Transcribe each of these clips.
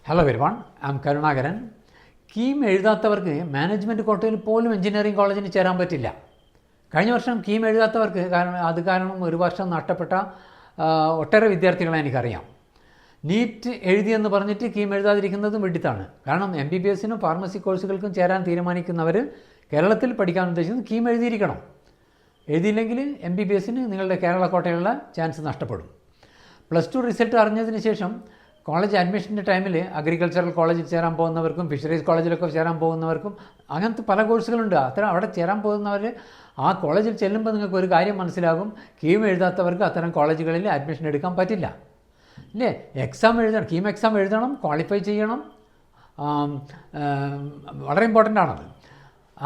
Hello everyone, I am Karunakaran. KEAM എഴുതാത്തവർക്ക് management കോട്ടയിൽ പോലും എഞ്ചിനീയറിംഗ് കോളേജിന് ചേരാൻ പറ്റില്ല. കഴിഞ്ഞ വർഷം കീം എഴുതാത്തവർക്ക് കാരണം ഒരു വർഷം നഷ്ടപ്പെട്ട ഒട്ടേറെ വിദ്യാർത്ഥികളെ എനിക്കറിയാം. നീറ്റ് എഴുതിയെന്ന് പറഞ്ഞിട്ട് കീം എഴുതാതിരിക്കുന്നതും വെഡിത്താണ്. കാരണം MBBSനും ഫാർമസി കോഴ്സുകൾക്കും ചേരാൻ തീരുമാനിക്കുന്നവർ കേരളത്തിൽ പഠിക്കാൻ ഉദ്ദേശിക്കുന്നത് കീം എഴുതിയിരിക്കണം. എഴുതിയില്ലെങ്കിൽ MBBSന് നിങ്ങളുടെ കേരള കോട്ടയിലുള്ള ചാൻസ് നഷ്ടപ്പെടും. +2 റിസൾട്ട് അറിഞ്ഞതിന് ശേഷം കോളേജ് അഡ്മിഷൻ്റെ ടൈമിൽ അഗ്രികൾച്ചറൽ കോളേജിൽ ചേരാൻ പോകുന്നവർക്കും ഫിഷറീസ് കോളേജിലൊക്കെ ചേരാൻ പോകുന്നവർക്കും അങ്ങനത്തെ പല കോഴ്സുകളുണ്ട്. അവിടെ ചേരാൻ പോകുന്നവർ ആ കോളേജിൽ ചെല്ലുമ്പോൾ നിങ്ങൾക്ക് ഒരു കാര്യം മനസ്സിലാകും, കീം എഴുതാത്തവർക്ക് അത്തരം കോളേജുകളിൽ അഡ്മിഷൻ എടുക്കാൻ പറ്റില്ല. ഇല്ലേ, എക്സാം എഴുതണം, കീം എക്സാം എഴുതണം, ക്വാളിഫൈ ചെയ്യണം, വളരെ ഇമ്പോർട്ടൻ്റ് ആണത്.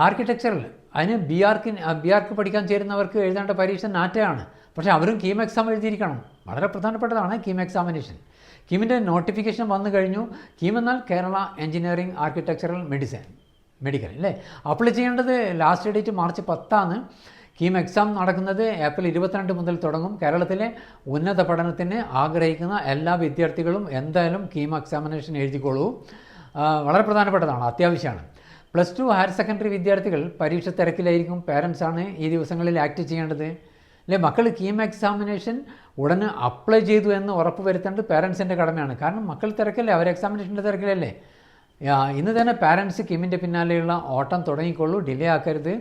ആർക്കിടെക്ചറിൽ അതിന് ബി ആർക്ക് പഠിക്കാൻ ചേരുന്നവർക്ക് എഴുതേണ്ട പരീക്ഷ നാറ്റയാണ്. പക്ഷേ അവരും കീം എക്സാം എഴുതിയിരിക്കണം. വളരെ പ്രധാനപ്പെട്ടതാണ് കീം എക്സാമിനേഷൻ. കീമിൻ്റെ നോട്ടിഫിക്കേഷൻ വന്നു കഴിഞ്ഞു. കീം എന്നാൽ കേരള എഞ്ചിനീയറിംഗ് ആർക്കിടെക്ചറൽ മെഡിക്കൽ അല്ലേ. അപ്ലൈ ചെയ്യേണ്ടത് last date March 10 KEAM exam നടക്കുന്നത് ഏപ്രിൽ 22 മുതൽ തുടങ്ങും. കേരളത്തിലെ ഉന്നത പഠനത്തിന് ആഗ്രഹിക്കുന്ന എല്ലാ വിദ്യാർത്ഥികളും എന്തായാലും കീം എക്സാമിനേഷൻ എഴുതിക്കോളൂ. വളരെ പ്രധാനപ്പെട്ടതാണ്, അത്യാവശ്യമാണ്. +2 ഹയർ സെക്കൻഡറി വിദ്യാർത്ഥികൾ പരീക്ഷ തിരക്കിലായിരിക്കും. പേരൻസാണ് ഈ ദിവസങ്ങളിൽ ആക്ട് ചെയ്യേണ്ടത് അല്ലേ. മക്കൾ കീം എക്സാമിനേഷൻ ഉടനെ അപ്ലൈ ചെയ്തു എന്ന് ഉറപ്പ് വരുത്തേണ്ടത് പേരൻസിൻ്റെ കടമയാണ്. കാരണം മക്കൾ തിരക്കല്ലേ, അവർ എക്സാമിനേഷൻ്റെ തിരക്കിലല്ലേ. ഇന്ന് തന്നെ പാരൻസ് കീമിൻ്റെ പിന്നാലെയുള്ള ഓട്ടം തുടങ്ങിക്കൊള്ളൂ, ഡിലേ ആക്കരുത്.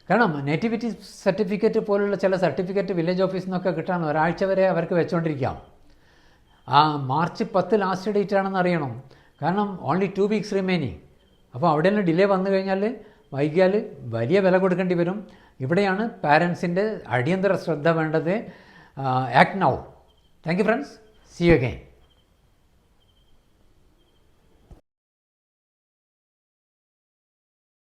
കാരണം നേറ്റിവിറ്റി സർട്ടിഫിക്കറ്റ് പോലുള്ള ചില സർട്ടിഫിക്കറ്റ് വില്ലേജ് ഓഫീസിൽ നിന്നൊക്കെ കിട്ടാൻ ഒരാഴ്ച വരെ അവർക്ക് വെച്ചുകൊണ്ടിരിക്കാം. മാർച്ച് 10 ലാസ്റ്റ് ഡേറ്റ് ആണെന്ന് അറിയണം. കാരണം ഓൺലി 2 വീക്സ് റിമൈനിങ്. അപ്പോൾ അവിടെ നിന്ന് ഡിലേ വന്നു കഴിഞ്ഞാൽ വൈകിയാൽ വലിയ വില കൊടുക്കേണ്ടി വരും. ഇവിടെയാണ് പാരൻസിൻ്റെ അടിയന്തര ശ്രദ്ധ വേണ്ടത്. Act now. Thank you friends. See you again.